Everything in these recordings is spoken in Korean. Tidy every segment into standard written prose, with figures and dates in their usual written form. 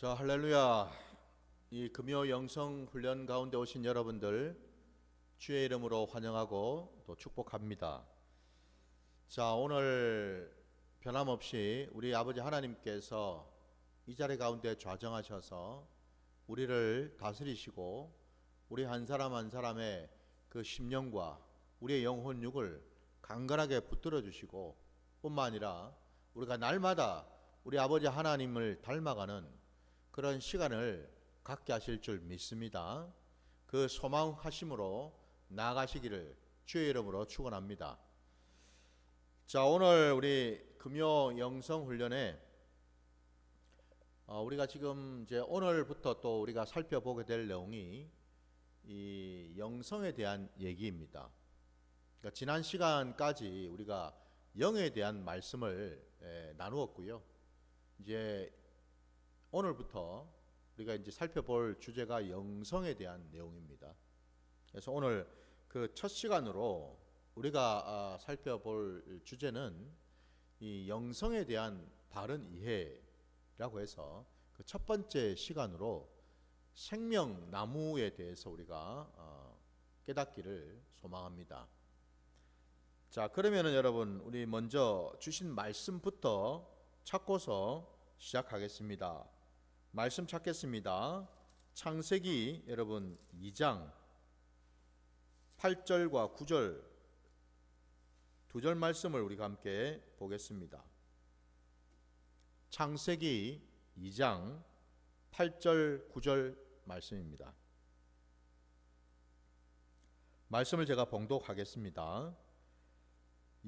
자, 할렐루야. 이 금요 영성 훈련 가운데 오신 여러분들 주의 이름으로 환영하고 또 축복합니다. 자, 오늘 변함없이 우리 아버지 하나님께서 이 자리 가운데 좌정하셔서 우리를 다스리시고 우리 한 사람 한 사람의 그 심령과 우리의 영혼육을 강건하게 붙들어 주시고 뿐만 아니라 우리가 날마다 우리 아버지 하나님을 닮아가는 그런 시간을 갖게 하실 줄 믿습니다. 그 소망하심으로 나아가시기를 주의 이름으로 축원합니다. 자, 오늘 우리 금요 영성 훈련에 우리가 지금 이제 오늘부터 또 우리가 살펴보게 될 내용이 이 영성에 대한 얘기입니다. 그러니까 지난 시간까지 우리가 영에 대한 말씀을 나누었고요. 이제 오늘부터 우리가 이제 살펴볼 주제가 영성에 대한 내용입니다. 그래서 오늘 그 첫 시간으로 우리가 살펴볼 주제는 이 영성에 대한 바른 이해라고 해서 그 첫 번째 시간으로 생명나무에 대해서 우리가 깨닫기를 소망합니다. 자, 그러면은 여러분 우리 먼저 주신 말씀부터 찾고서 시작하겠습니다. 말씀 찾겠습니다. 창세기 여러분 2장 8절과 9절 두 절 말씀을 우리가 함께 보겠습니다. 창세기 2장 8절 9절 말씀입니다. 말씀을 제가 봉독하겠습니다.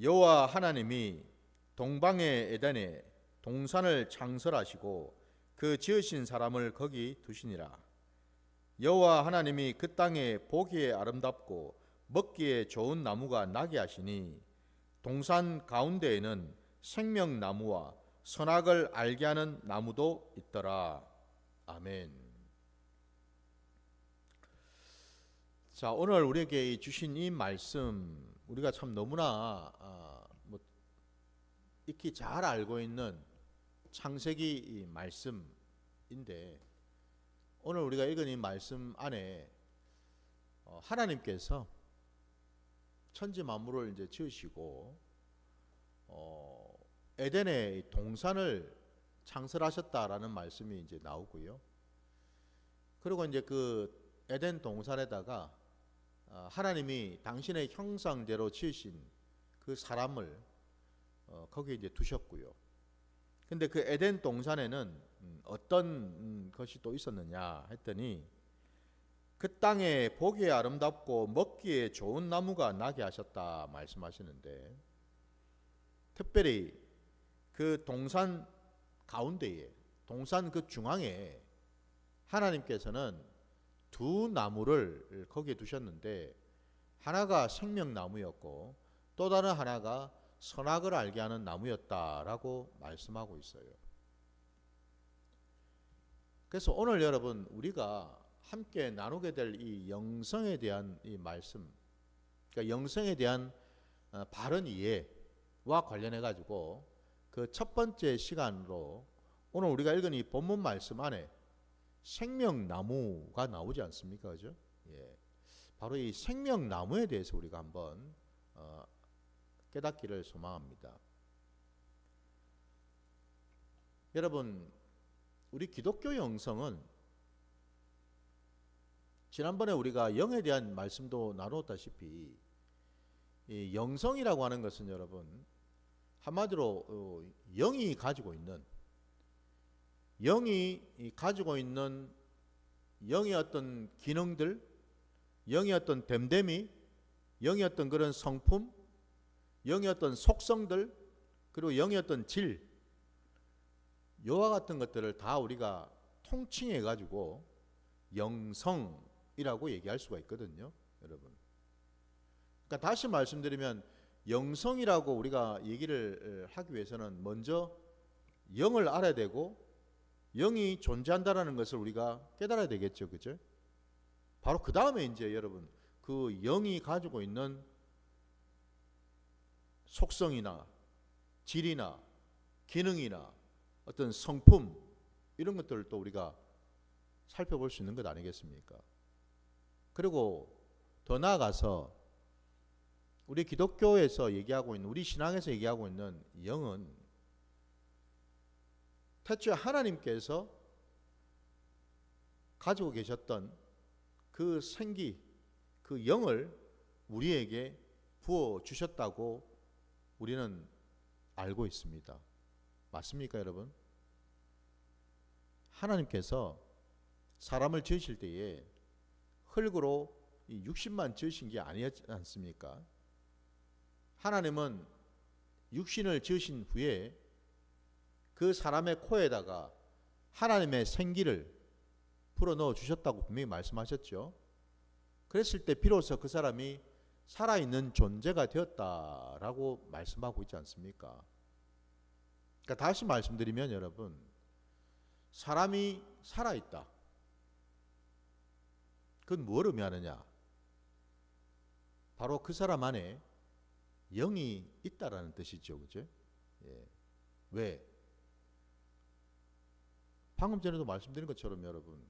여호와 하나님이 동방의 에덴에 동산을 창설하시고 그 지으신 사람을 거기 두시니라. 여호와 하나님이 그 땅에 보기에 아름답고 먹기에 좋은 나무가 나게 하시니 동산 가운데에는 생명나무와 선악을 알게 하는 나무도 있더라. 아멘. 자, 오늘 우리에게 주신 이 말씀 우리가 참 너무나 익히 잘 알고 있는 창세기 말씀인데, 오늘 우리가 읽은 이 말씀 안에 하나님께서 천지 만물을 이제 지으시고 에덴의 동산을 창설하셨다라는 말씀이 이제 나오고요. 그리고 이제 그 에덴 동산에다가 하나님이 당신의 형상대로 지으신 그 사람을 거기에 이제 두셨고요. 근데 그 에덴 동산에는 어떤 것이 또 있었느냐 했더니 그 땅에 보기에 아름답고 먹기에 좋은 나무가 나게 하셨다 말씀하시는데, 특별히 그 동산 가운데에, 동산 그 중앙에 하나님께서는 두 나무를 거기에 두셨는데, 하나가 생명나무였고 또 다른 하나가 선악을 알게 하는 나무였다라고 말씀하고 있어요. 그래서 오늘 여러분 우리가 함께 나누게 될 이 영성에 대한 이 말씀, 그러니까 영성에 대한 바른 이해와 관련해 가지고 그 첫 번째 시간으로 오늘 우리가 읽은 이 본문 말씀 안에 생명나무가 나오지 않습니까? 그죠? 예. 바로 이 생명나무에 대해서 우리가 한번 깨닫기를 소망합니다. 여러분, 우리 기독교 영성은 지난번에 우리가 영에 대한 말씀도 나누었다시피 이 영성이라고 하는 것은 여러분 한마디로 영이 가지고 있는 영의 어떤 기능들, 영의 어떤 됨됨이, 영의 어떤 그런 성품, 영의 어떤 속성들, 그리고 영의 어떤 질, 요와 같은 것들을 다 우리가 통칭해 가지고 영성이라고 얘기할 수가 있거든요, 여러분. 그러니까 다시 말씀드리면 영성이라고 우리가 얘기를 하기 위해서는 먼저 영을 알아야 되고 영이 존재한다라는 것을 우리가 깨달아야 되겠죠, 그죠? 바로 그 다음에 이제 여러분 그 영이 가지고 있는 속성이나 질이나 기능이나 어떤 성품, 이런 것들을 또 우리가 살펴볼 수 있는 것 아니겠습니까? 그리고 더 나아가서 우리 기독교에서 얘기하고 있는, 우리 신앙에서 얘기하고 있는 영은 태초에 하나님께서 가지고 계셨던 그 생기, 그 영을 우리에게 부어 주셨다고 우리는 알고 있습니다. 맞습니까, 여러분? 하나님께서 사람을 지으실 때에 흙으로 이 육신만 지으신 게 아니었지 않습니까? 하나님은 육신을 지으신 후에 그 사람의 코에다가 하나님의 생기를 불어넣어 주셨다고 분명히 말씀하셨죠. 그랬을 때 비로소 그 사람이 살아있는 존재가 되었다라고 말씀하고 있지 않습니까? 그러니까 다시 말씀드리면 여러분, 사람이 살아있다. 그건 뭘 의미하느냐? 바로 그 사람 안에 영이 있다라는 뜻이죠. 그죠? 예. 왜? 방금 전에도 말씀드린 것처럼 여러분,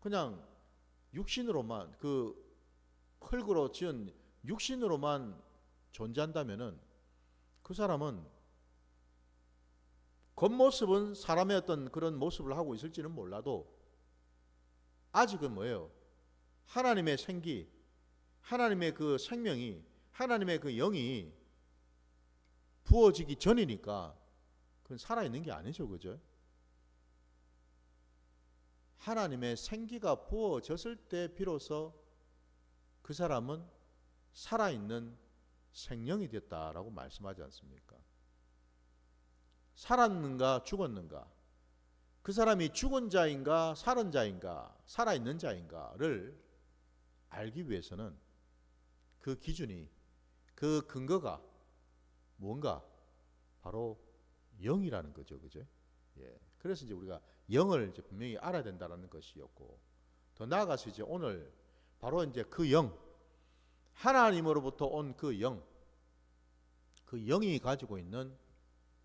그냥 육신으로만, 그 흙으로 지은 육신으로만 존재한다면은 그 사람은 겉모습은 사람의 어떤 그런 모습을 하고 있을지는 몰라도 아직은 뭐예요? 하나님의 생기, 하나님의 그 생명이, 하나님의 그 영이 부어지기 전이니까 그건 살아있는 게 아니죠. 그죠? 하나님의 생기가 부어졌을 때 비로소 그 사람은 살아있는 생명이 됐다라고 말씀하지 않습니까? 살았는가 죽었는가, 그 사람이 죽은 자인가 살은 자인가 살아있는 자인가를 알기 위해서는 그 기준이, 그 근거가 뭔가 바로 영이라는 거죠. 그죠? 예. 그래서 이제 우리가 영을 이제 분명히 알아야 된다는 것이었고, 더 나아가서 이제 오늘 바로 이제 그 영, 하나님으로부터 온 그 영, 그 영이 가지고 있는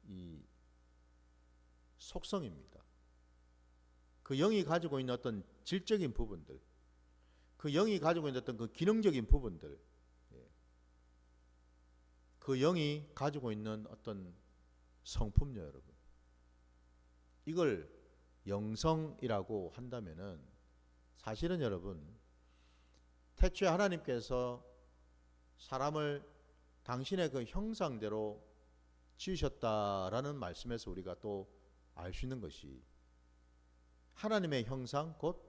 이 속성입니다. 그 영이 가지고 있는 어떤 질적인 부분들, 그 영이 가지고 있는 어떤 그 기능적인 부분들, 그 영이 가지고 있는 어떤 성품요, 여러분. 이걸 영성이라고 한다면은 사실은 여러분, 태초에 하나님께서 사람을 당신의 그 형상대로 지으셨다라는 말씀에서 우리가 또 알 수 있는 것이 하나님의 형상, 곧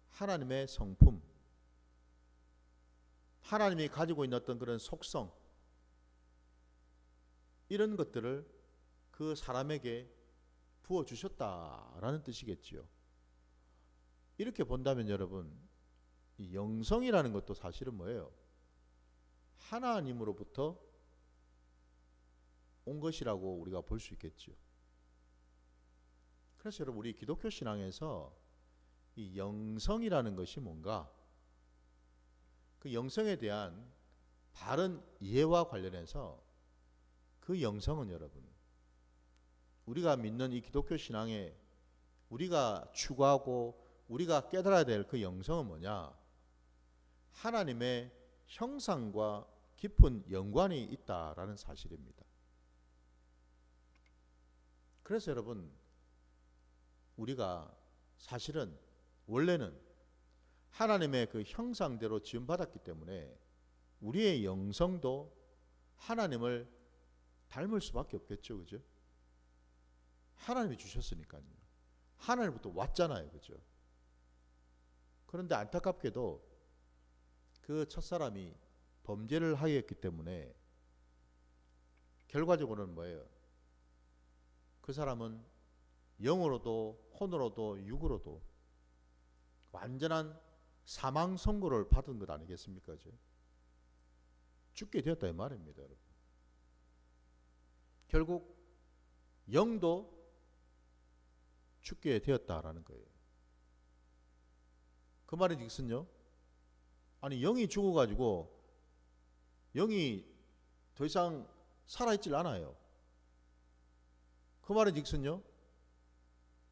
하나님의 성품, 하나님이 가지고 있는 어떤 그런 속성, 이런 것들을 그 사람에게 부어주셨다라는 뜻이겠지요. 이렇게 본다면 여러분, 이 영성이라는 것도 사실은 뭐예요? 하나님으로부터 온 것이라고 우리가 볼 수 있겠죠. 그래서 여러분, 우리 기독교 신앙에서 이 영성이라는 것이 뭔가, 그 영성에 대한 바른 이해와 관련해서 그 영성은 여러분, 우리가 믿는 이 기독교 신앙에 우리가 추구하고 우리가 깨달아야 될 그 영성은 뭐냐? 하나님의 형상과 깊은 연관이 있다라는 사실입니다. 그래서 여러분, 우리가 사실은 원래는 하나님의 그 형상대로 지음받았기 때문에 우리의 영성도 하나님을 닮을 수밖에 없겠죠. 그죠? 하나님이 주셨으니까요. 하나님부터 왔잖아요. 그죠? 그런데 안타깝게도 그 첫사람이 범죄를 하였기 때문에 결과적으로는 뭐예요? 그 사람은 영으로도 혼으로도 육으로도 완전한 사망 선고를 받은 것 아니겠습니까? 그죠? 죽게 되었다 이 말입니다. 여러분. 결국 영도 죽게 되었다라는 거예요. 그 말의 뜻은요, 아니 영이 죽어가지고 영이 더 이상 살아있질 않아요. 그 말의 뜻은요,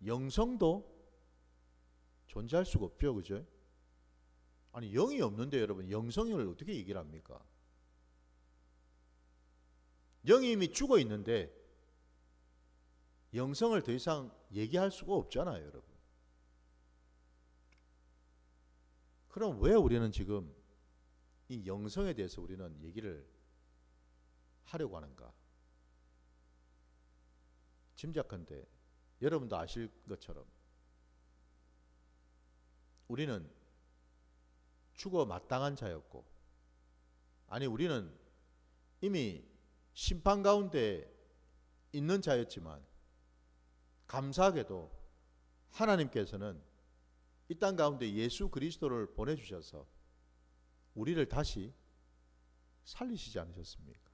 영성도 존재할 수가 없죠. 그죠? 아니 영이 없는데 여러분 영성을 어떻게 얘기를 합니까? 영이 이미 죽어 있는데 영성을 더 이상 얘기할 수가 없잖아요, 여러분. 그럼 왜 우리는 지금 이 영성에 대해서 우리는 얘기를 하려고 하는가? 짐작컨대 여러분도 아실 것처럼 우리는 죽어 마땅한 자였고, 아니 우리는 이미 심판 가운데 있는 자였지만 감사하게도 하나님께서는 이 땅 가운데 예수 그리스도를 보내주셔서 우리를 다시 살리시지 않으셨습니까?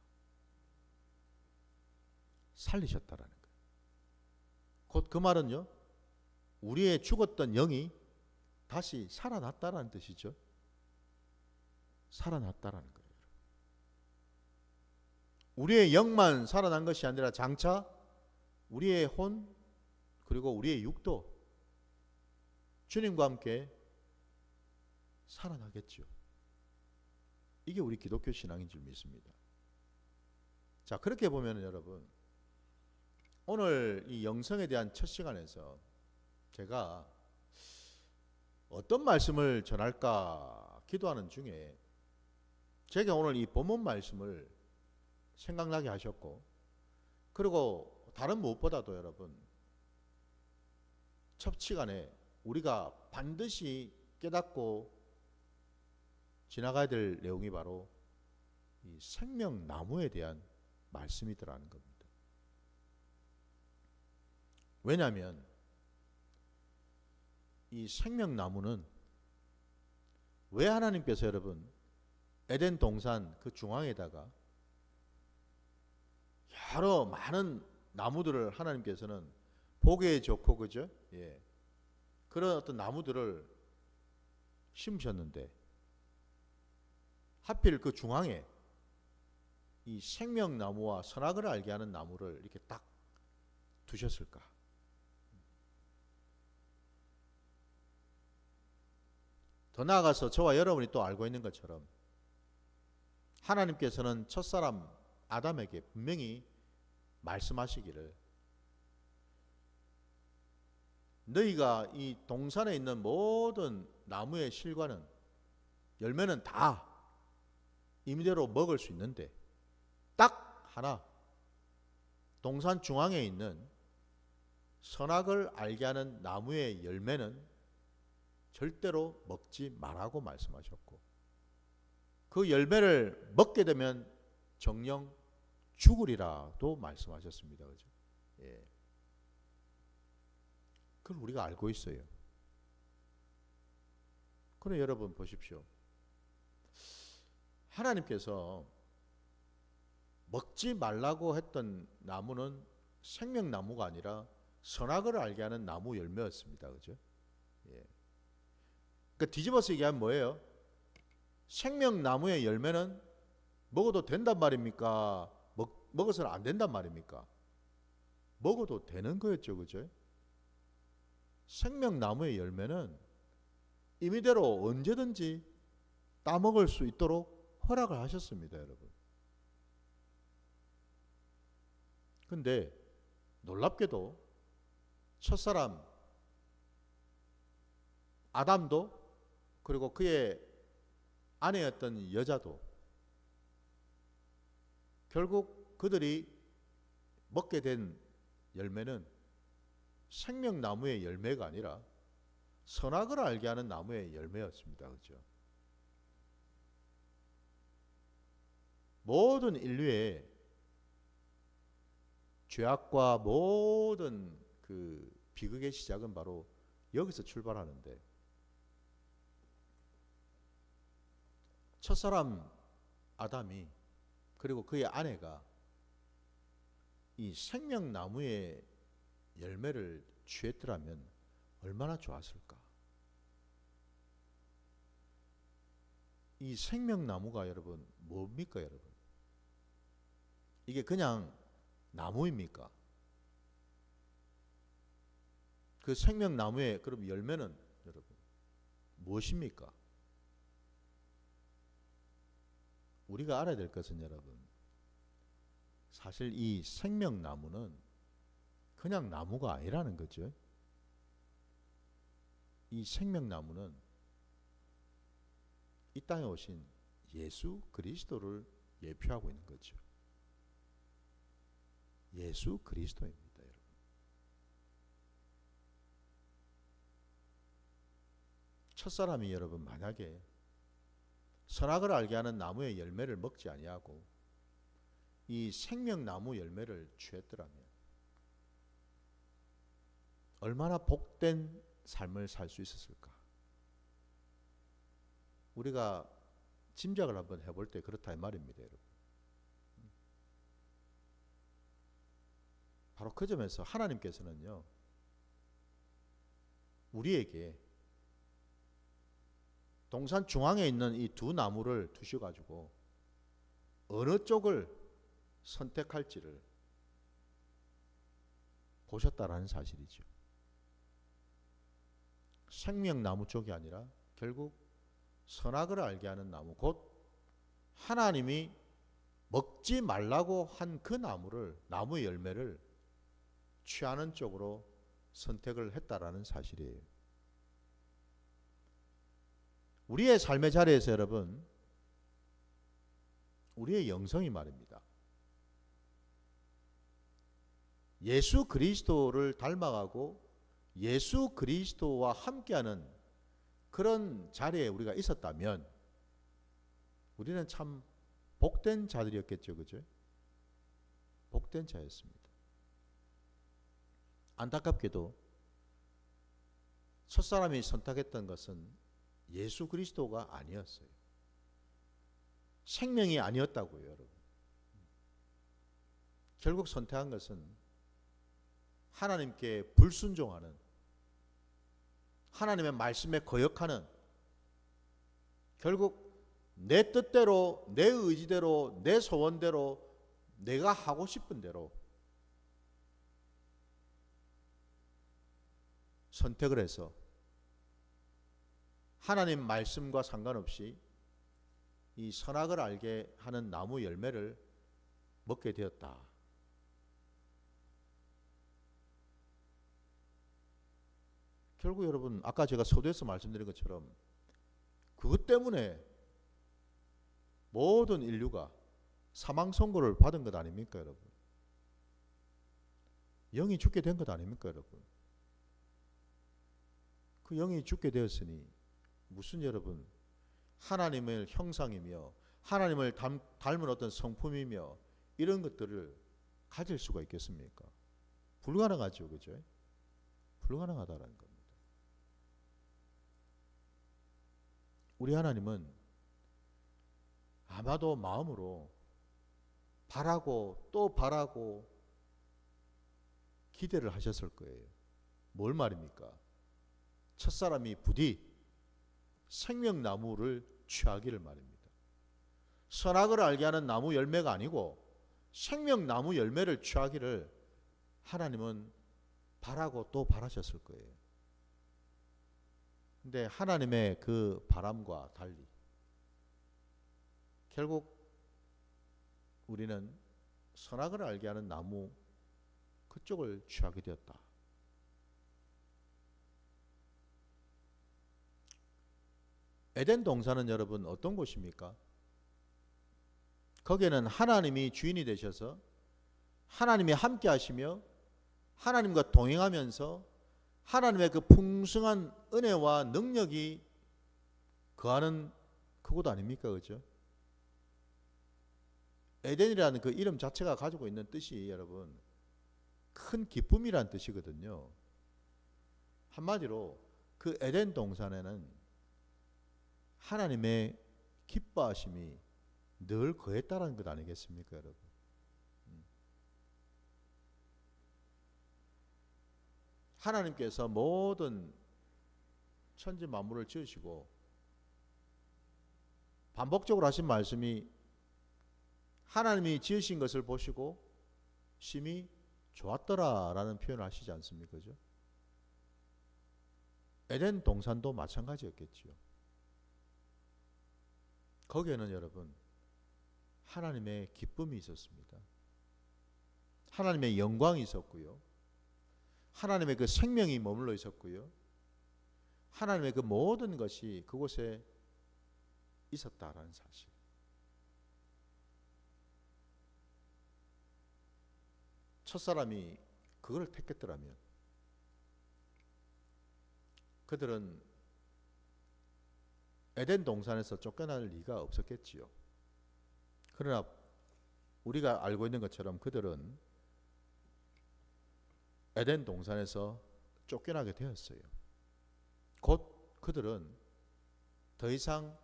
살리셨다라는 거예요. 곧 그 말은요, 우리의 죽었던 영이 다시 살아났다라는 뜻이죠. 살아났다라는 거예요. 우리의 영만 살아난 것이 아니라 장차 우리의 혼 그리고 우리의 육도 주님과 함께 살아나겠죠. 이게 우리 기독교 신앙인 줄 믿습니다. 자, 그렇게 보면 여러분, 오늘 이 영성에 대한 첫 시간에서 제가 어떤 말씀을 전할까 기도하는 중에 제가 오늘 이 본문 말씀을 생각나게 하셨고, 그리고 다른 무엇보다도 여러분, 첫 시간에 우리가 반드시 깨닫고 지나가야 될 내용이 바로 이 생명나무에 대한 말씀이더라는 겁니다. 왜냐하면 이 생명나무는 왜 하나님께서 여러분 에덴 동산 그 중앙에다가 여러 많은 나무들을 하나님께서는 보기에 좋고 그죠? 예. 그런 어떤 나무들을 심으셨는데 하필 그 중앙에 이 생명나무와 선악을 알게 하는 나무를 이렇게 딱 두셨을까? 더 나아가서 저와 여러분이 또 알고 있는 것처럼 하나님께서는 첫사람 아담에게 분명히 말씀하시기를 너희가 이 동산에 있는 모든 나무의 실과는 열매는 다 임의대로 먹을 수 있는데 딱 하나 동산 중앙에 있는 선악을 알게 하는 나무의 열매는 절대로 먹지 말라고 말씀하셨고, 그 열매를 먹게 되면 정령 죽으리라도 말씀하셨습니다. 그죠? 예. 그걸 우리가 알고 있어요. 그럼 여러분 보십시오. 하나님께서 먹지 말라고 했던 나무는 생명나무가 아니라 선악을 알게 하는 나무 열매였습니다. 그죠? 예. 그러니까 뒤집어서 얘기하면 뭐예요? 생명나무의 열매는 먹어도 된단 말입니까? 먹어서는 안 된단 말입니까? 먹어도 되는 거였죠. 그죠? 생명나무의 열매는 임의대로 언제든지 따먹을 수 있도록 허락을 하셨습니다. 여러분. 근데 놀랍게도 첫사람 아담도 그리고 그의 아내였던 여자도 결국 그들이 먹게 된 열매는 생명나무의 열매가 아니라 선악을 알게 하는 나무의 열매였습니다. 그렇죠? 모든 인류의 죄악과 모든 그 비극의 시작은 바로 여기서 출발하는데, 첫사람 아담이 그리고 그의 아내가 이 생명나무의 열매를 취했더라면 얼마나 좋았을까? 이 생명나무가 여러분 뭡니까 여러분? 이게 그냥 나무입니까? 그 생명나무의 그럼 열매는 여러분 무엇입니까? 우리가 알아야 될 것은 여러분, 사실 이 생명나무는 그냥 나무가 아니라는 거죠. 이 생명나무는 이 땅에 오신 예수 그리스도를 예표하고 있는 거죠. 예수 그리스도입니다, 여러분. 첫사람이 여러분 만약에 선악을 알게 하는 나무의 열매를 먹지 아니하고 이 생명나무 열매를 취했더라면 얼마나 복된 삶을 살 수 있었을까? 우리가 짐작을 한번 해볼 때 그렇다 이 말입니다, 여러분. 바로 그 점에서 하나님께서는요, 우리에게 동산 중앙에 있는 이 두 나무를 두셔가지고 어느 쪽을 선택할지를 보셨다라는 사실이죠. 생명나무 쪽이 아니라 결국 선악을 알게 하는 나무, 곧 하나님이 먹지 말라고 한 그 나무의 열매를 취하는 쪽으로 선택을 했다라는 사실이에요. 우리의 삶의 자리에서 여러분, 우리의 영성이 말입니다. 예수 그리스도를 닮아가고 예수 그리스도와 함께하는 그런 자리에 우리가 있었다면 우리는 참 복된 자들이었겠죠, 그죠? 복된 자였습니다. 안타깝게도 첫사람이 선택했던 것은 예수 그리스도가 아니었어요. 생명이 아니었다고요, 여러분. 결국 선택한 것은 하나님께 불순종하는, 하나님의 말씀에 거역하는, 결국 내 뜻대로, 내 의지대로, 내 소원대로, 내가 하고 싶은 대로 선택을 해서 하나님 말씀과 상관없이 이 선악을 알게 하는 나무 열매를 먹게 되었다. 결국 여러분, 아까 제가 서두에서 말씀드린 것처럼 그것 때문에 모든 인류가 사망 선고를 받은 것 아닙니까, 여러분? 영이 죽게 된 것 아닙니까, 여러분? 그 영이 죽게 되었으니 무슨 여러분, 하나님의 형상이며 하나님을 닮은 어떤 성품이며 이런 것들을 가질 수가 있겠습니까? 불가능하죠, 그죠? 불가능하다는 겁니다. 우리 하나님은 아마도 마음으로 바라고 또 바라고 기대를 하셨을 거예요. 뭘 말입니까? 첫사람이 부디 생명나무를 취하기를 말입니다. 선악을 알게 하는 나무 열매가 아니고 생명나무 열매를 취하기를 하나님은 바라고 또 바라셨을 거예요. 근데 하나님의 그 바람과 달리 결국 우리는 선악을 알게 하는 나무 그쪽을 취하게 되었다. 에덴 동산은 여러분 어떤 곳입니까? 거기에는 하나님이 주인이 되셔서 하나님이 함께 하시며 하나님과 동행하면서 하나님의 그 풍성한 은혜와 능력이 거하는 그곳 아닙니까? 그죠? 에덴이라는 그 이름 자체가 가지고 있는 뜻이 여러분 큰 기쁨이란 뜻이거든요. 한마디로 그 에덴 동산에는 하나님의 기뻐하심이 늘 거했다는 것 아니겠습니까, 여러분? 하나님께서 모든 천지 만물을 지으시고 반복적으로 하신 말씀이 하나님이 지으신 것을 보시고 심히 좋았더라라는 표현을 하시지 않습니까? 그죠? 에덴 동산도 마찬가지였겠지요. 거기에는 여러분 하나님의 기쁨이 있었습니다. 하나님의 영광이 있었고요. 하나님의 그 생명이 머물러 있었고요. 하나님의 그 모든 것이 그곳에 있었다라는 사실. 첫사람이 그걸 택했더라면 그들은 에덴 동산에서 쫓겨날 리가 없었겠지요. 그러나 우리가 알고 있는 것처럼 그들은 에덴 동산에서 쫓겨나게 되었어요. 곧 그들은 더 이상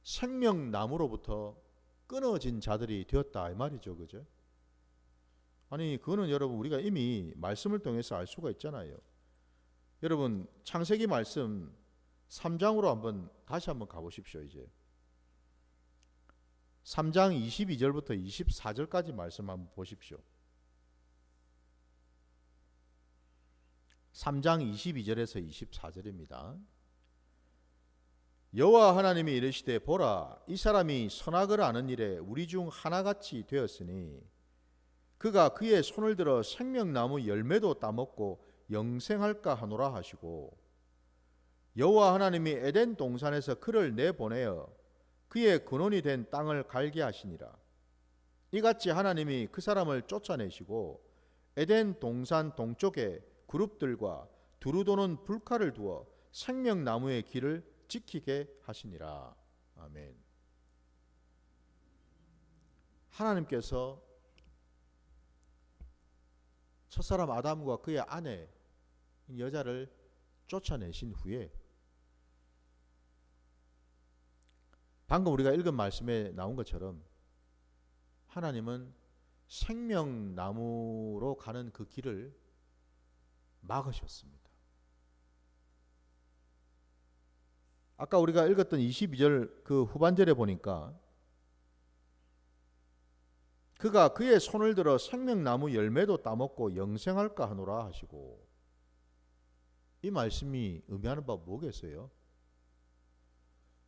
생명나무로부터 끊어진 자들이 되었다 이 말이죠. 그죠? 아니 그거는 여러분 우리가 이미 말씀을 통해서 알 수가 있잖아요. 여러분 창세기 말씀 3장으로 다시 한번 가보십시오. 이제 3장 22절부터 24절까지 말씀 한번 보십시오. 3장 22절에서 24절입니다. 여호와 하나님이 이르시되 보라 이 사람이 선악을 아는 일에 우리 중 하나같이 되었으니 그가 그의 손을 들어 생명나무 열매도 따먹고 영생할까 하노라 하시고 여호와 하나님이 에덴 동산에서 그를 내보내어 그의 근원이 된 땅을 갈게 하시니라. 이같이 하나님이 그 사람을 쫓아내시고 에덴 동산 동쪽에 그룹들과 두루 도는 불칼을 두어 생명나무의 길을 지키게 하시니라. 아멘. 하나님께서 첫사람 아담과 그의 아내 여자를 쫓아내신 후에 방금 우리가 읽은 말씀에 나온 것처럼 하나님은 생명나무로 가는 그 길을 막으셨습니다. 아까 우리가 읽었던 22절 그 후반절에 보니까 그가 그의 손을 들어 생명나무 열매도 따먹고 영생할까 하노라 하시고 이 말씀이 의미하는 바 뭐겠어요?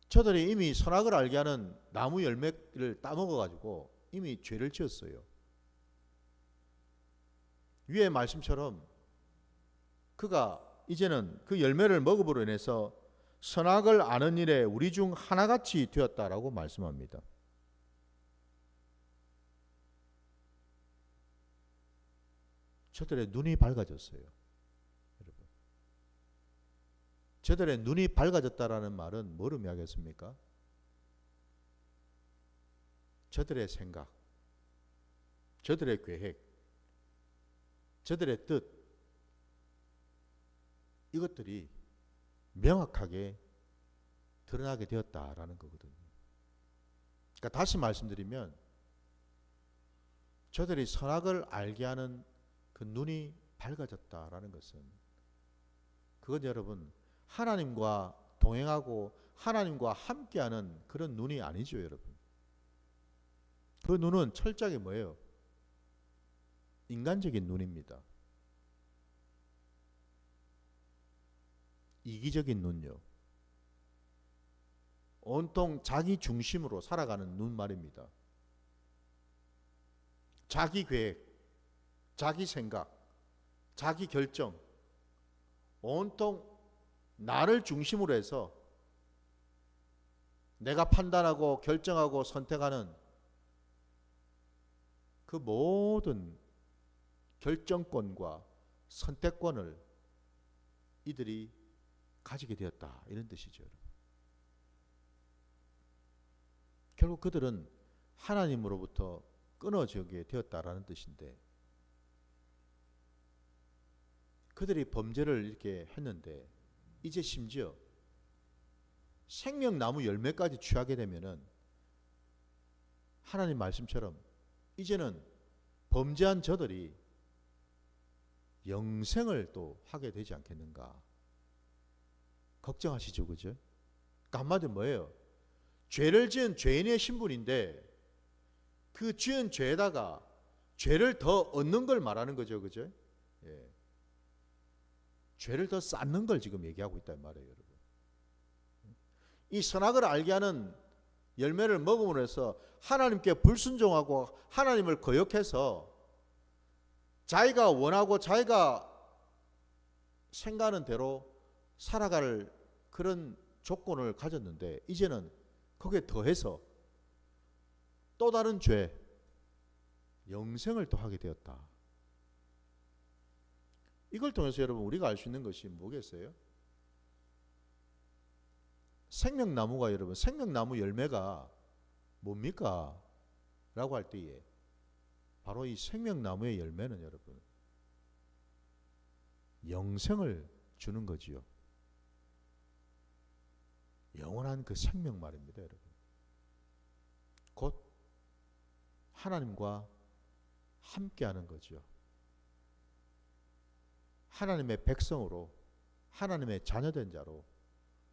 저들이 이미 선악을 알게 하는 나무 열매를 따먹어가지고 이미 죄를 지었어요. 위의 말씀처럼 그가 이제는 그 열매를 먹음으로 인해서 선악을 아는 일에 우리 중 하나같이 되었다라고 말씀합니다. 저들의 눈이 밝아졌어요. 여러분. 저들의 눈이 밝아졌다라는 말은 뭘 의미하겠습니까? 저들의 생각, 저들의 계획, 저들의 뜻 이것들이 명확하게 드러나게 되었다라는 거거든요. 그러니까 다시 말씀드리면 저들이 선악을 알게 하는 그 눈이 밝아졌다라는 것은 그건 여러분 하나님과 동행하고 하나님과 함께하는 그런 눈이 아니죠. 여러분. 그 눈은 철저하게 뭐예요? 인간적인 눈입니다. 이기적인 눈요. 온통 자기 중심으로 살아가는 눈 말입니다. 자기 계획, 자기 생각, 자기 결정, 온통 나를 중심으로 해서 내가 판단하고 결정하고 선택하는 그 모든 결정권과 선택권을 이들이 가지게 되었다 이런 뜻이죠. 결국 그들은 하나님으로부터 끊어지게 되었다라는 뜻인데 그들이 범죄를 이렇게 했는데 이제 심지어 생명나무 열매까지 취하게 되면은 하나님 말씀처럼 이제는 범죄한 저들이 영생을 또 하게 되지 않겠는가 걱정하시죠. 그죠? 그러니까 한마디로 뭐예요? 죄를 지은 죄인의 신분인데 그 지은 죄에다가 죄를 더 얻는 걸 말하는 거죠. 그죠? 예. 죄를 더 쌓는 걸 지금 얘기하고 있단 말이에요, 여러분. 이 선악을 알게 하는 열매를 먹음으로 해서 하나님께 불순종하고 하나님을 거역해서 자기가 원하고 자기가 생각하는 대로 살아갈 그런 조건을 가졌는데 이제는 거기에 더해서 또 다른 죄, 영생을 또 하게 되었다. 이걸 통해서 여러분 우리가 알 수 있는 것이 뭐겠어요? 생명나무가 여러분, 생명나무 열매가 뭡니까? 라고 할 때에 바로 이 생명나무의 열매는 여러분 영생을 주는 거지요. 영원한 그 생명 말입니다, 여러분. 곧 하나님과 함께하는 거죠. 하나님의 백성으로, 하나님의 자녀된 자로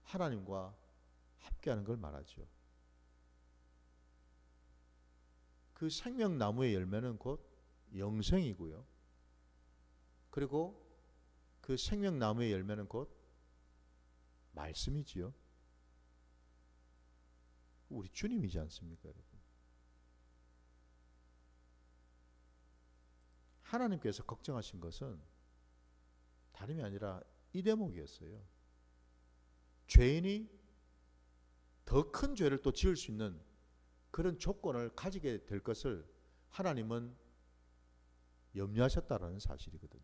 하나님과 함께하는 걸 말하죠. 그 생명나무의 열매는 곧 영생이고요. 그리고 그 생명나무의 열매는 곧 말씀이지요. 우리 주님이지 않습니까, 여러분? 하나님께서 걱정하신 것은 다름이 아니라 이 대목이었어요. 죄인이 더 큰 죄를 또 지을 수 있는 그런 조건을 가지게 될 것을 하나님은 염려하셨다라는 사실이거든요.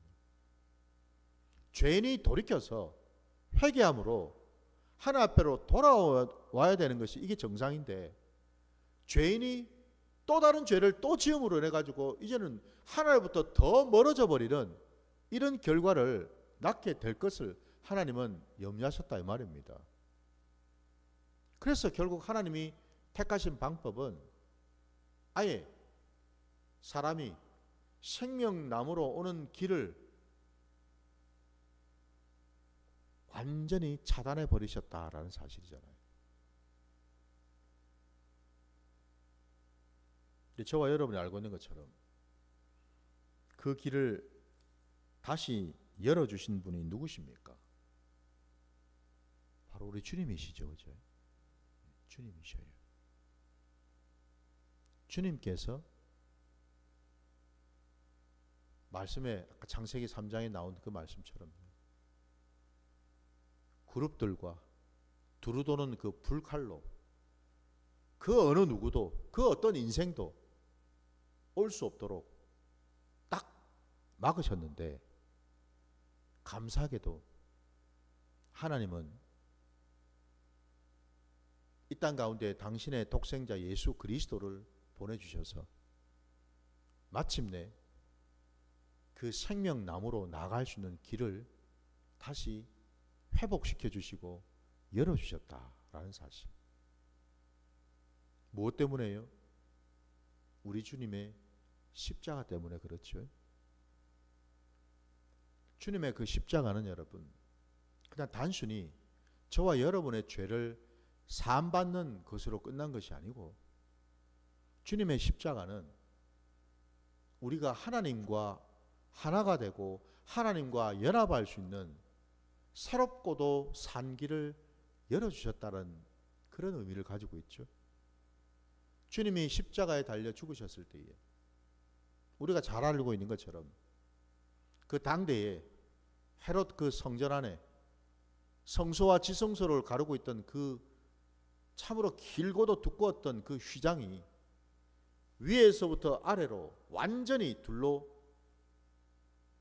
죄인이 돌이켜서 회개함으로 하나님 앞으로 돌아와야 되는 것이 이게 정상인데 죄인이 또 다른 죄를 또 지음으로 인해 가지고 이제는 하나님부터 더 멀어져 버리는 이런 결과를 낳게 될 것을 하나님은 염려하셨다 이 말입니다. 그래서 결국 하나님이 택하신 방법은 아예 사람이 생명나무로 오는 길을 완전히 차단해 버리셨다라는 사실이잖아요. 저와 여러분이 알고 있는 것처럼 그 길을 다시 열어주신 분이 누구십니까? 바로 우리 주님이시죠, 그죠? 주님이셔요. 주님께서 말씀에 아까 창세기 3장에 나온 그 말씀처럼 그룹들과 두루 도는 그 불칼로 그 어느 누구도 그 어떤 인생도 올 수 없도록 딱 막으셨는데 감사하게도 하나님은 이 땅 가운데 당신의 독생자 예수 그리스도를 보내주셔서 마침내 그 생명나무로 나아갈 수 있는 길을 다시 회복시켜 주시고 열어주셨다라는 사실. 무엇 때문에요? 우리 주님의 십자가 때문에 그렇죠. 주님의 그 십자가는 여러분 그냥 단순히 저와 여러분의 죄를 사함받는 것으로 끝난 것이 아니고 주님의 십자가는 우리가 하나님과 하나가 되고 하나님과 연합할 수 있는 새롭고도 산 길을 열어주셨다는 그런 의미를 가지고 있죠. 주님이 십자가에 달려 죽으셨을 때에 우리가 잘 알고 있는 것처럼 그 당대에 헤롯 그 성전 안에 성소와 지성소를 가르고 있던 그 참으로 길고도 두꺼웠던 그 휘장이 위에서부터 아래로 완전히 둘로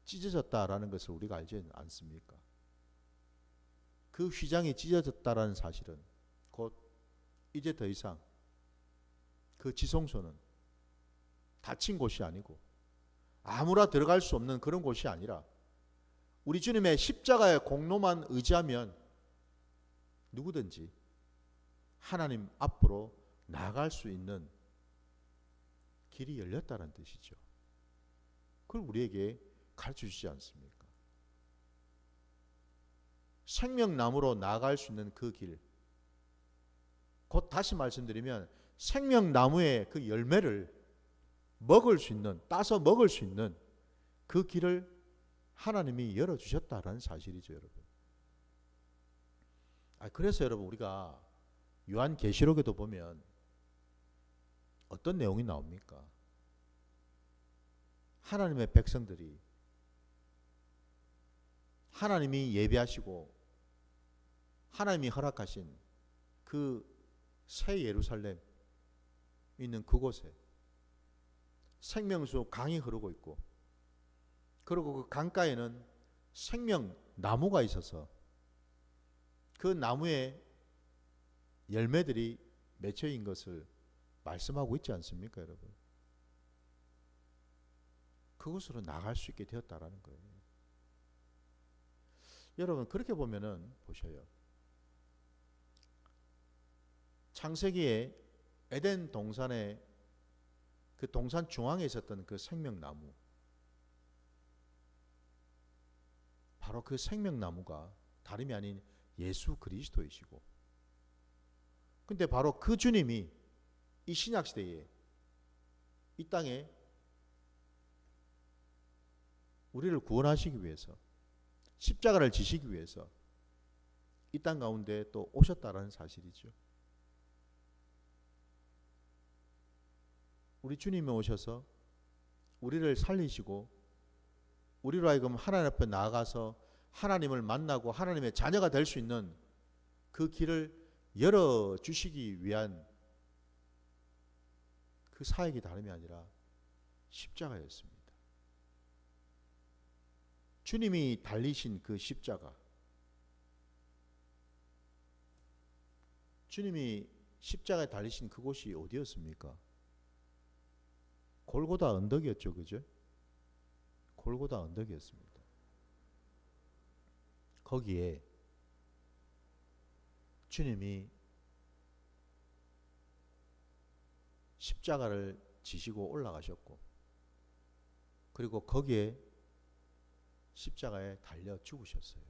찢어졌다라는 것을 우리가 알지 않습니까? 그 휘장이 찢어졌다라는 사실은 곧 이제 더 이상 그 지성소는 닫힌 곳이 아니고 아무나 들어갈 수 없는 그런 곳이 아니라 우리 주님의 십자가의 공로만 의지하면 누구든지 하나님 앞으로 나아갈 수 있는 길이 열렸다는 뜻이죠. 그걸 우리에게 가르쳐 주지 않습니까? 생명나무로 나아갈 수 있는 그 길, 곧 다시 말씀드리면 생명나무의 그 열매를 먹을 수 있는, 따서 먹을 수 있는 그 길을 하나님이 열어주셨다라는 사실이죠, 여러분. 그래서 여러분 우리가 요한계시록에도 보면 어떤 내용이 나옵니까? 하나님의 백성들이 하나님이 예배하시고 하나님이 허락하신 그 새 예루살렘 있는 그곳에 생명수 강이 흐르고 있고, 그리고 그 강가에는 생명 나무가 있어서 그 나무에 열매들이 맺혀 있는 것을 말씀하고 있지 않습니까, 여러분? 그곳으로 나갈 수 있게 되었다라는 거예요. 여러분 그렇게 보면은 보셔요. 창세기에 에덴 동산에 그 동산 중앙에 있었던 그 생명나무, 바로 그 생명나무가 다름이 아닌 예수 그리스도이시고, 근데 바로 그 주님이 이 신약시대에 이 땅에 우리를 구원하시기 위해서 십자가를 지시기 위해서 이 땅 가운데 또 오셨다라는 사실이죠. 우리 주님이 오셔서 우리를 살리시고 우리로 하여금 하나님 앞에 나아가서 하나님을 만나고 하나님의 자녀가 될 수 있는 그 길을 열어주시기 위한 그 사역이 다름이 아니라 십자가였습니다. 주님이 달리신 그 십자가, 주님이 십자가에 달리신 그곳이 어디였습니까? 골고다 언덕이었죠, 그죠? 골고다 언덕이었습니다. 거기에 주님이 십자가를 지시고 올라가셨고, 그리고 거기에 십자가에 달려 죽으셨어요.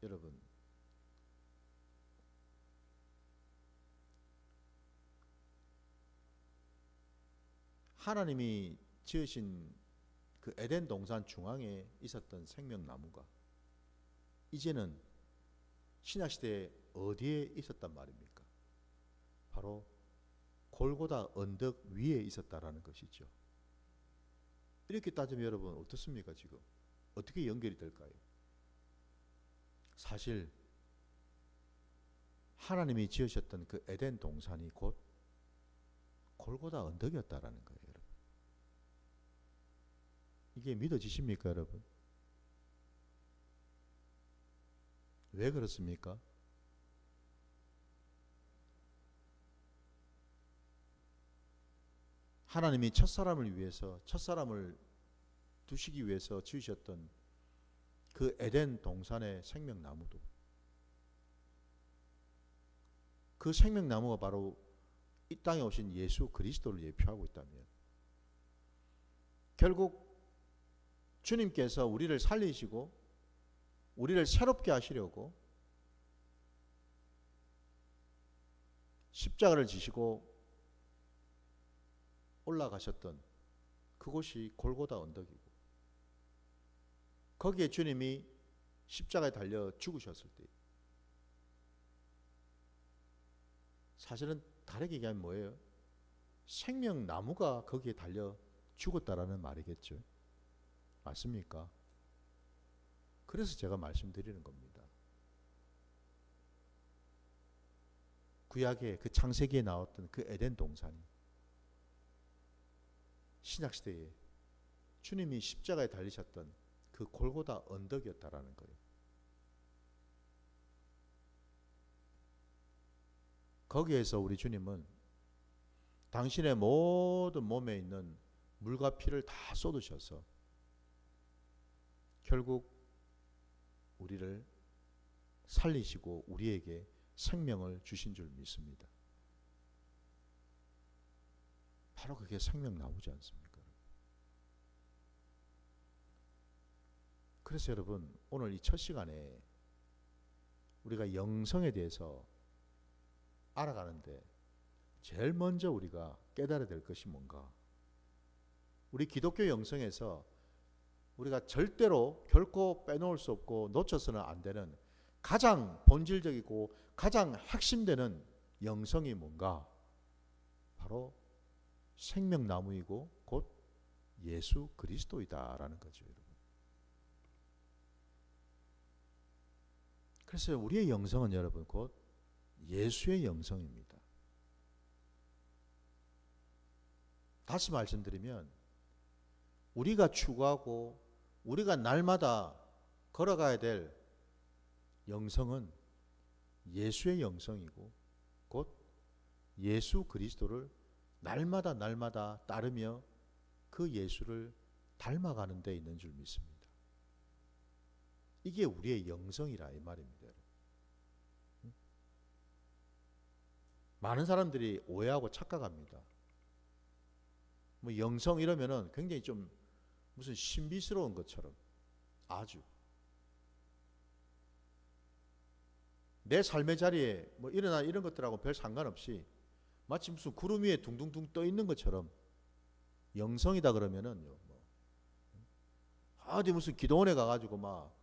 여러분, 하나님이 지으신 그 에덴 동산 중앙에 있었던 생명나무가 이제는 신약시대에 어디에 있었단 말입니까? 바로 골고다 언덕 위에 있었다라는 것이죠. 이렇게 따지면 여러분 어떻습니까? 지금 어떻게 연결이 될까요? 사실 하나님이 지으셨던 그 에덴 동산이 곧 골고다 언덕이었다라는 거예요, 여러분. 이게 믿어지십니까, 여러분? 왜 그렇습니까? 하나님이 첫사람을 위해서, 첫사람을 두시기 위해서 지으셨던 그 에덴 동산의 생명나무도, 그 생명나무가 바로 이 땅에 오신 예수 그리스도를 예표하고 있다면, 결국 주님께서 우리를 살리시고 우리를 새롭게 하시려고 십자가를 지시고 올라가셨던 그곳이 골고다 언덕이고, 거기에 주님이 십자가에 달려 죽으셨을 때, 사실은 다르게 얘기하면 뭐예요? 생명나무가 거기에 달려 죽었다라는 말이겠죠. 맞습니까? 그래서 제가 말씀드리는 겁니다. 구약의 그 창세기에 나왔던 그 에덴 동산이 신약시대에 주님이 십자가에 달리셨던 그 골고다 언덕이었다라는 거예요. 거기에서 우리 주님은 당신의 모든 몸에 있는 물과 피를 다 쏟으셔서 결국 우리를 살리시고 우리에게 생명을 주신 줄 믿습니다. 바로 그게 생명나무지 않습니까? 그래서 여러분, 오늘 이 첫 시간에 우리가 영성에 대해서 알아가는데 제일 먼저 우리가 깨달아야 될 것이 뭔가? 우리 기독교 영성에서 우리가 절대로 결코 빼놓을 수 없고 놓쳐서는 안 되는 가장 본질적이고 가장 핵심되는 영성이 뭔가? 바로 생명나무이고 곧 예수 그리스도이다라는 거죠, 여러분. 그래서 우리의 영성은 여러분 곧 예수의 영성입니다. 다시 말씀드리면 우리가 추구하고 우리가 날마다 걸어가야 될 영성은 예수의 영성이고 곧 예수 그리스도를 날마다 따르며 그 예수를 닮아가는 데 있는 줄 믿습니다. 이게 우리의 영성이라 이 말입니다. 많은 사람들이 오해하고 착각합니다. 뭐 영성 이러면은 굉장히 좀 무슨 신비스러운 것처럼 아주 내 삶의 자리에 뭐 일어나 이런 것들하고 별 상관없이 마치 무슨 구름 위에 둥둥둥 떠 있는 것처럼 영성이다 그러면은요, 어디 무슨 기도원에 가가지고 막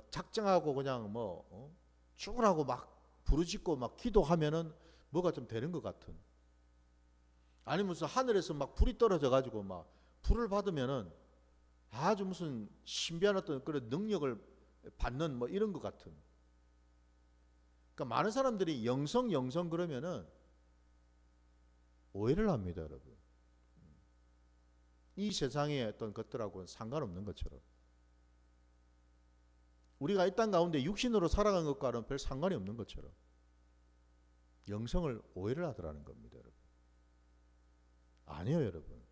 작정하고 그냥 죽으라고 막 부르짖고 막 기도하면은 뭐가 좀 되는 것 같은, 아니 무슨 하늘에서 막 불이 떨어져 가지고 막 불을 받으면은 아주 무슨 신비한 어떤 그런 능력을 받는 뭐 이런 것 같은. 그러니까 많은 사람들이 영성 그러면은 오해를 합니다, 여러분. 이 세상의 어떤 것들하고는 상관없는 것처럼. 우리가 이 땅 가운데 육신으로 살아간 것과는 별 상관이 없는 것처럼 영성을 오해를 하더라는 겁니다, 여러분. 아니요, 여러분.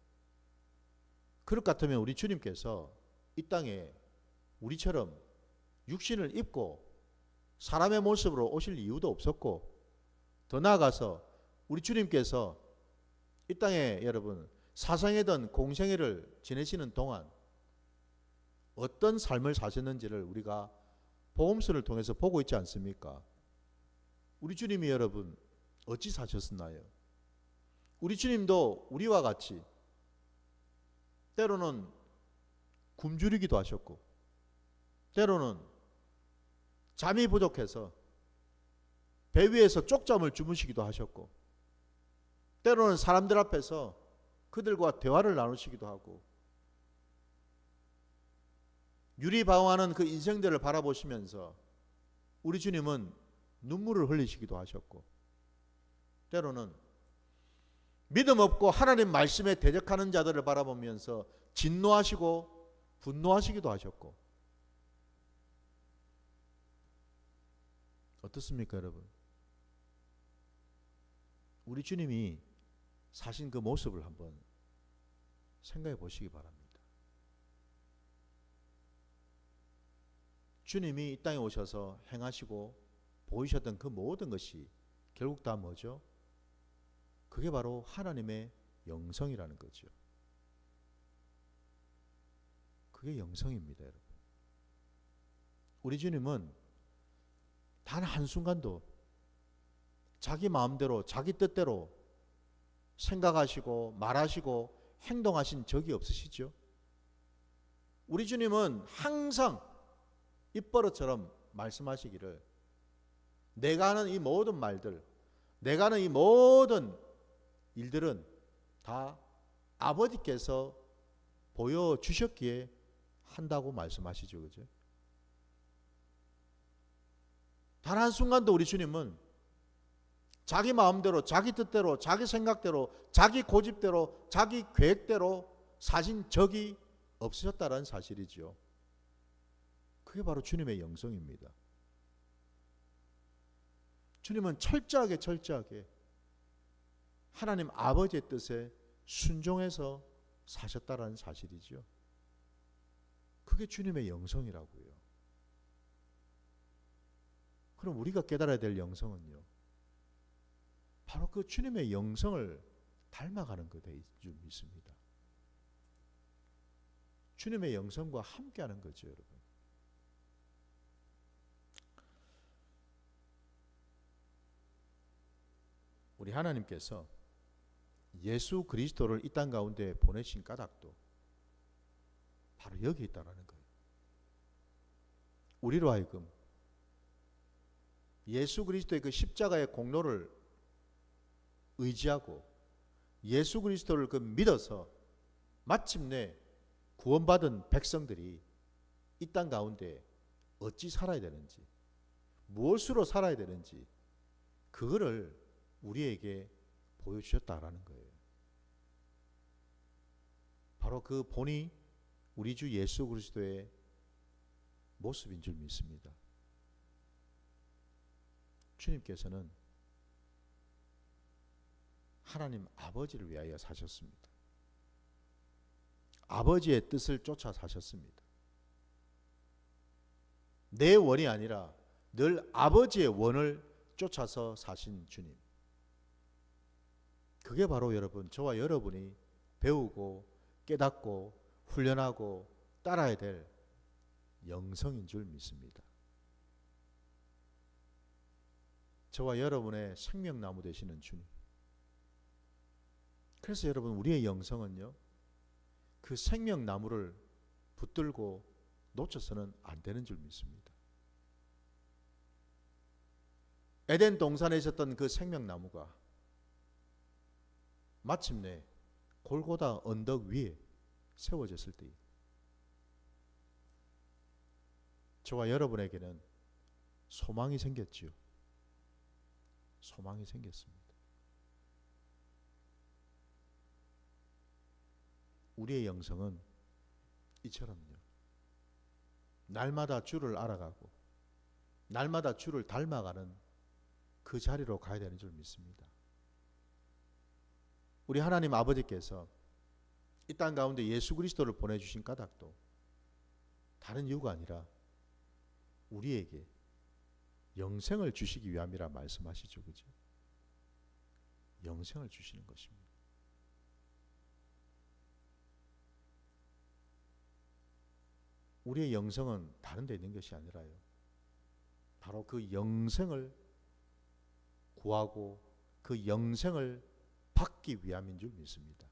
그럴 것 같으면 우리 주님께서 이 땅에 우리처럼 육신을 입고 사람의 모습으로 오실 이유도 없었고, 더 나아가서 우리 주님께서 이 땅에 여러분 사상이든 공생애를 지내시는 동안 어떤 삶을 사셨는지를 우리가 복음서를 통해서 보고 있지 않습니까? 우리 주님이 여러분 어찌 사셨나요? 우리 주님도 우리와 같이 때로는 굶주리기도 하셨고, 때로는 잠이 부족해서 배 위에서 쪽잠을 주무시기도 하셨고, 때로는 사람들 앞에서 그들과 대화를 나누시기도 하고, 유리방황하는 그 인생들을 바라보시면서 우리 주님은 눈물을 흘리시기도 하셨고, 때로는 믿음 없고 하나님 말씀에 대적하는 자들을 바라보면서 진노하시고 분노하시기도 하셨고. 어떻습니까, 여러분? 우리 주님이 사신 그 모습을 한번 생각해 보시기 바랍니다. 주님이 이 땅에 오셔서 행하시고 보이셨던 그 모든 것이 결국 다 뭐죠? 그게 바로 하나님의 영성이라는 거죠. 그게 영성입니다, 여러분. 우리 주님은 단 한순간도 자기 마음대로 자기 뜻대로 생각하시고 말하시고 행동하신 적이 없으시죠? 우리 주님은 항상 입버릇처럼 말씀하시기를, 내가 하는 이 모든 말들, 내가 하는 이 모든 일들은 다 아버지께서 보여주셨기에 한다고 말씀하시죠, 그죠? 단 한순간도 우리 주님은 자기 마음대로, 자기 뜻대로, 자기 생각대로, 자기 고집대로, 자기 계획대로 사신 적이 없으셨다는 사실이죠. 그게 바로 주님의 영성입니다. 주님은 철저하게 하나님 아버지의 뜻에 순종해서 사셨다는 사실이죠. 그게 주님의 영성이라고요. 그럼 우리가 깨달아야 될 영성은요, 바로 그 주님의 영성을 닮아가는 것에 있습니다. 주님의 영성과 함께하는 거죠, 여러분. 우리 하나님께서 예수 그리스도를 이 땅 가운데 보내신 까닭도 바로 여기 있다라는 거예요. 우리로 하여금 예수 그리스도의 그 십자가의 공로를 의지하고 예수 그리스도를 그 믿어서 마침내 구원받은 백성들이 이 땅 가운데 어찌 살아야 되는지, 무엇으로 살아야 되는지 그거를 우리에게 보여주셨다라는 거예요. 바로 그 본이 우리 주 예수 그리스도의 모습인 줄 믿습니다. 주님께서는 하나님 아버지를 위하여 사셨습니다. 아버지의 뜻을 쫓아 사셨습니다. 내 원이 아니라 늘 아버지의 원을 쫓아서 사신 주님. 그게 바로 여러분, 저와 여러분이 배우고 깨닫고 훈련하고 따라야 될 영성인 줄 믿습니다. 저와 여러분의 생명나무 되시는 주님. 그래서 여러분, 우리의 영성은요, 그 생명나무를 붙들고 놓쳐서는 안 되는 줄 믿습니다. 에덴 동산에 있었던 그 생명나무가 마침내 골고다 언덕 위에 세워졌을 때 저와 여러분에게는 소망이 생겼지요. 소망이 생겼습니다. 우리의 영성은 이처럼요, 날마다 주를 알아가고 날마다 주를 닮아가는 그 자리로 가야 되는 줄 믿습니다. 우리 하나님 아버지께서 이 땅 가운데 예수 그리스도를 보내주신 까닭도 다른 이유가 아니라 우리에게 영생을 주시기 위함이라 말씀하시죠. 그죠? 영생을 주시는 것입니다. 우리의 영성은 다른 데 있는 것이 아니라요, 바로 그 영생을 구하고 그 영생을 받기 위함인 줄 믿습니다.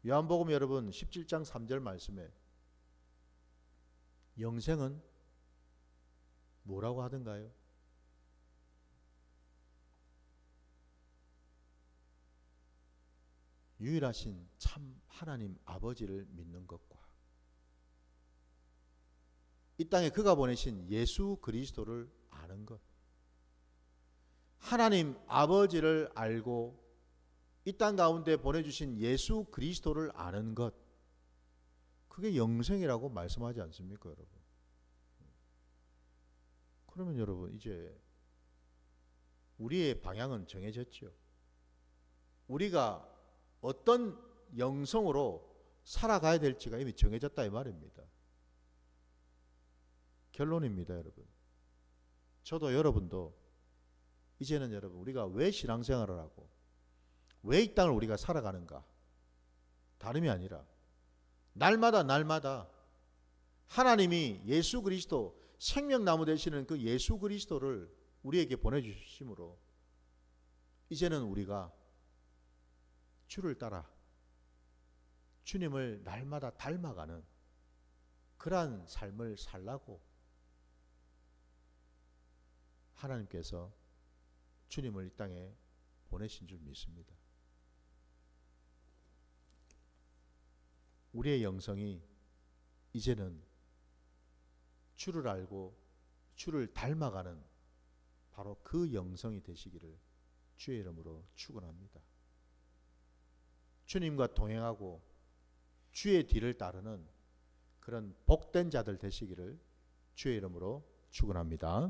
요한복음 여러분 17장 3절 말씀에 영생은 뭐라고 하던가요? 유일하신 참 하나님 아버지를 믿는 것과 이 땅에 그가 보내신 예수 그리스도를 아는 것. 하나님 아버지를 알고 이 땅 가운데 보내주신 예수 그리스도를 아는 것, 그게 영생이라고 말씀하지 않습니까, 여러분? 그러면 여러분, 이제 우리의 방향은 정해졌죠. 우리가 어떤 영성으로 살아가야 될지가 이미 정해졌다 이 말입니다. 결론입니다, 여러분. 저도 여러분도 이제는 여러분, 우리가 왜 신앙생활을 하고 왜 이 땅을 우리가 살아가는가, 다름이 아니라 날마다 하나님이 예수 그리스도, 생명나무 되시는 그 예수 그리스도를 우리에게 보내주심으로 이제는 우리가 주를 따라 주님을 날마다 닮아가는 그러한 삶을 살라고 하나님께서 주님을 이 땅에 보내신 줄 믿습니다. 우리의 영성이 이제는 주를 알고 주를 닮아가는 바로 그 영성이 되시기를 주의 이름으로 축원합니다. 주님과 동행하고 주의 뒤를 따르는 그런 복된 자들 되시기를 주의 이름으로 축원합니다.